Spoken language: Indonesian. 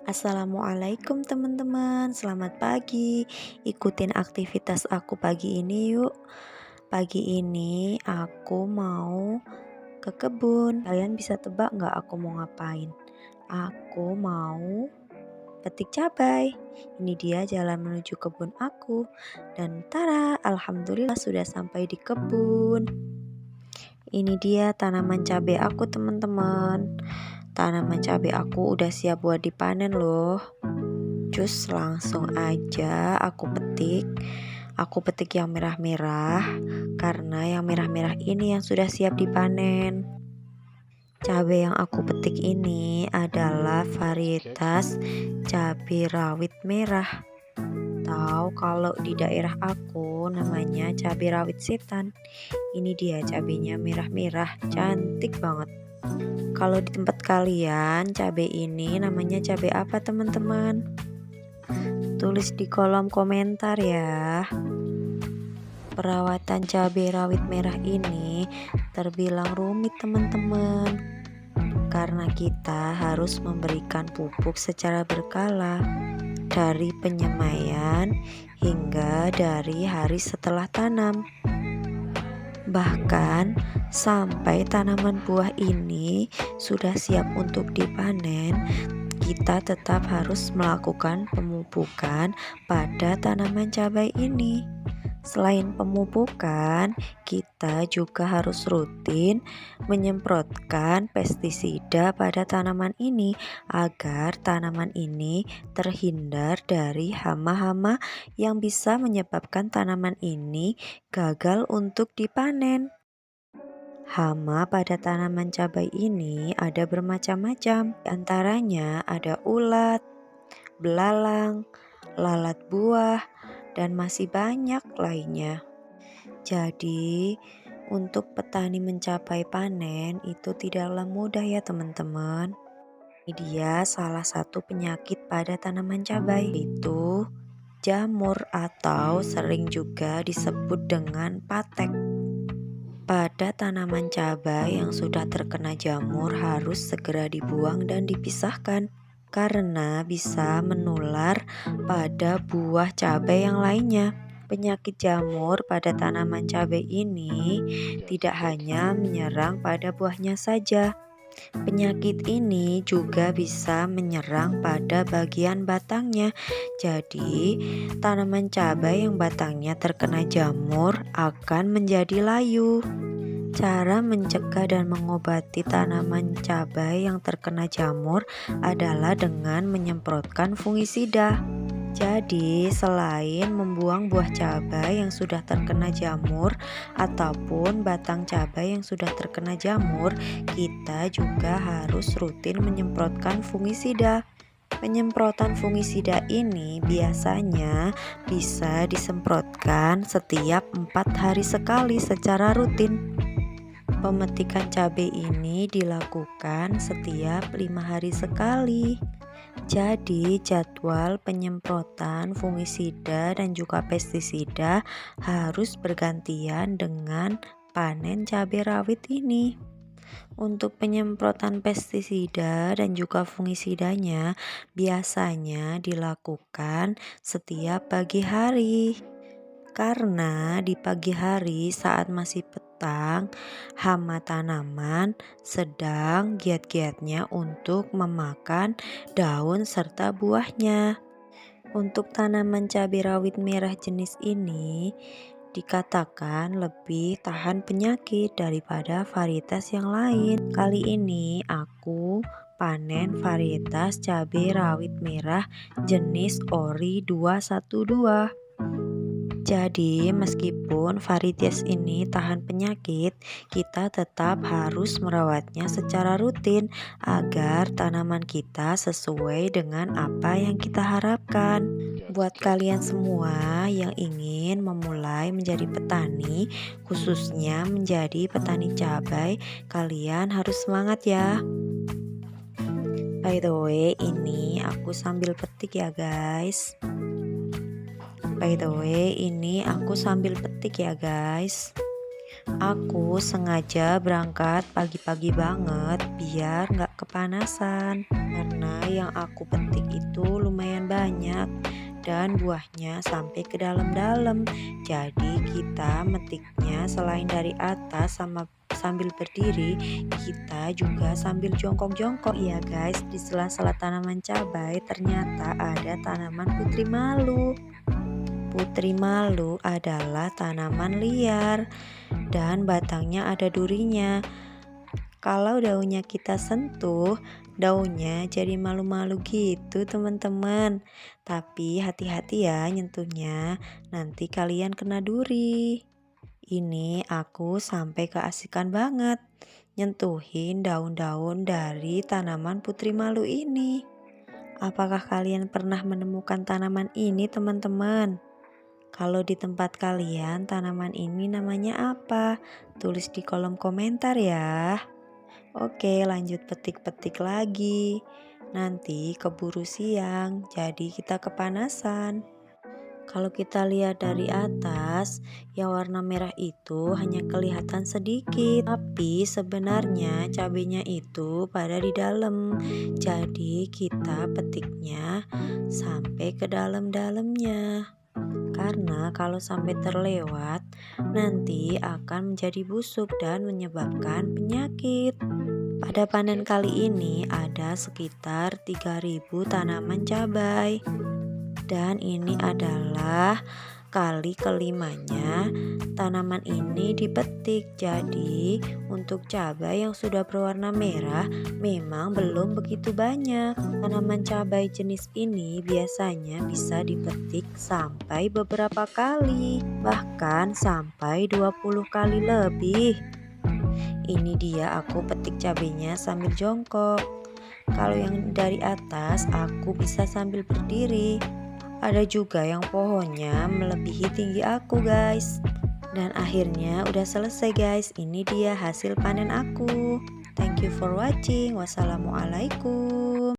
Assalamualaikum teman-teman, selamat pagi. Ikutin aktivitas aku pagi ini yuk. Pagi ini aku mau ke kebun. Kalian bisa tebak nggak aku mau ngapain? Aku mau petik cabai. Ini dia jalan menuju kebun aku. Dan tara, alhamdulillah sudah sampai di kebun. Ini dia tanaman cabai aku teman-teman. Tanaman cabai aku udah siap buat dipanen loh. Cus langsung aja aku petik. Aku petik yang merah-merah karena yang merah-merah ini yang sudah siap dipanen. Cabai yang aku petik ini adalah varietas cabai rawit merah. Tahu kalau di daerah aku namanya cabai rawit setan. Ini dia cabainya merah-merah, cantik banget. Kalau di tempat kalian cabai ini namanya cabai apa teman-teman? Tulis di kolom komentar ya. Perawatan cabai rawit merah ini terbilang rumit teman-teman, karena kita harus memberikan pupuk secara berkala dari penyemaian hingga dari hari setelah tanam. Bahkan sampai tanaman buah ini sudah siap untuk dipanen, kita tetap harus melakukan pemupukan pada tanaman cabai ini. Selain pemupukan, kita juga harus rutin menyemprotkan pestisida pada tanaman ini agar tanaman ini terhindar dari hama-hama yang bisa menyebabkan tanaman ini gagal untuk dipanen. Hama pada tanaman cabai ini ada bermacam-macam. Di antaranya ada ulat, belalang, lalat buah, dan masih banyak lainnya. Jadi, untuk petani mencapai panen itu tidaklah mudah ya teman-teman. Ini dia salah satu penyakit pada tanaman cabai, yaitu jamur atau sering juga disebut dengan patek. Pada tanaman cabai yang sudah terkena jamur harus segera dibuang dan dipisahkan karena bisa menular pada buah cabai yang lainnya. Penyakit jamur pada tanaman cabai ini tidak hanya menyerang pada buahnya saja. Penyakit ini juga bisa menyerang pada bagian batangnya. Jadi, tanaman cabai yang batangnya terkena jamur akan menjadi layu. Cara mencegah dan mengobati tanaman cabai yang terkena jamur adalah dengan menyemprotkan fungisida. Jadi, selain membuang buah cabai yang sudah terkena jamur ataupun batang cabai yang sudah terkena jamur, kita juga harus rutin menyemprotkan fungisida. Penyemprotan fungisida ini biasanya bisa disemprotkan setiap 4 hari sekali secara rutin. Pemetikan cabai ini dilakukan setiap 5 hari sekali. Jadi jadwal penyemprotan fungisida dan juga pestisida harus bergantian dengan panen cabai rawit ini. Untuk penyemprotan pestisida dan juga fungisidanya biasanya dilakukan setiap pagi hari. Karena di pagi hari saat masih petang, hama tanaman sedang giat-giatnya untuk memakan daun serta buahnya. Untuk tanaman cabai rawit merah jenis ini dikatakan lebih tahan penyakit daripada varietas yang lain. Kali ini aku panen varietas cabai rawit merah jenis Ori 212. Jadi meskipun varietas ini tahan penyakit, kita tetap harus merawatnya secara rutin agar tanaman kita sesuai dengan apa yang kita harapkan. Buat kalian semua yang ingin memulai menjadi petani, khususnya menjadi petani cabai, kalian harus semangat ya. By the way, ini aku sambil petik ya guys. By the way, ini aku sambil petik ya guys. Aku sengaja berangkat pagi-pagi banget biar nggak kepanasan. Karena yang aku petik itu lumayan banyak dan buahnya sampai ke dalam-dalam. Jadi kita metiknya selain dari atas sambil berdiri, kita juga sambil jongkok-jongkok ya guys. Di sela-sela tanaman cabai ternyata ada tanaman putri malu. Putri malu adalah tanaman liar dan batangnya ada durinya. Kalau daunnya kita sentuh, daunnya jadi malu-malu gitu teman-teman. Tapi hati-hati ya nyentuhnya, nanti kalian kena duri. Ini aku sampai keasikan banget nyentuhin daun-daun dari tanaman putri malu ini. Apakah kalian pernah menemukan tanaman ini teman-teman? Kalau di tempat kalian tanaman ini namanya apa? Tulis di kolom komentar ya. Oke, lanjut petik-petik lagi. Nanti keburu siang, jadi kita kepanasan. Kalau kita lihat dari atas, yang warna merah itu hanya kelihatan sedikit, tapi sebenarnya cabenya itu pada di dalam. Jadi kita petiknya sampai ke dalam-dalamnya. Karena kalau sampai terlewat, nanti akan menjadi busuk dan menyebabkan penyakit. Pada panen kali ini ada sekitar 3.000 tanaman cabai. Dan ini adalah kali kelimanya tanaman ini dipetik. Jadi untuk cabai yang sudah berwarna merah memang belum begitu banyak. Tanaman cabai jenis ini biasanya bisa dipetik sampai beberapa kali, bahkan sampai 20 kali lebih. Ini dia aku petik cabenya sambil jongkok. Kalau yang dari atas aku bisa sambil berdiri. Ada juga yang pohonnya melebihi tinggi aku guys. Dan akhirnya udah selesai guys. Ini dia hasil panen aku. Thank you for watching. Wassalamualaikum.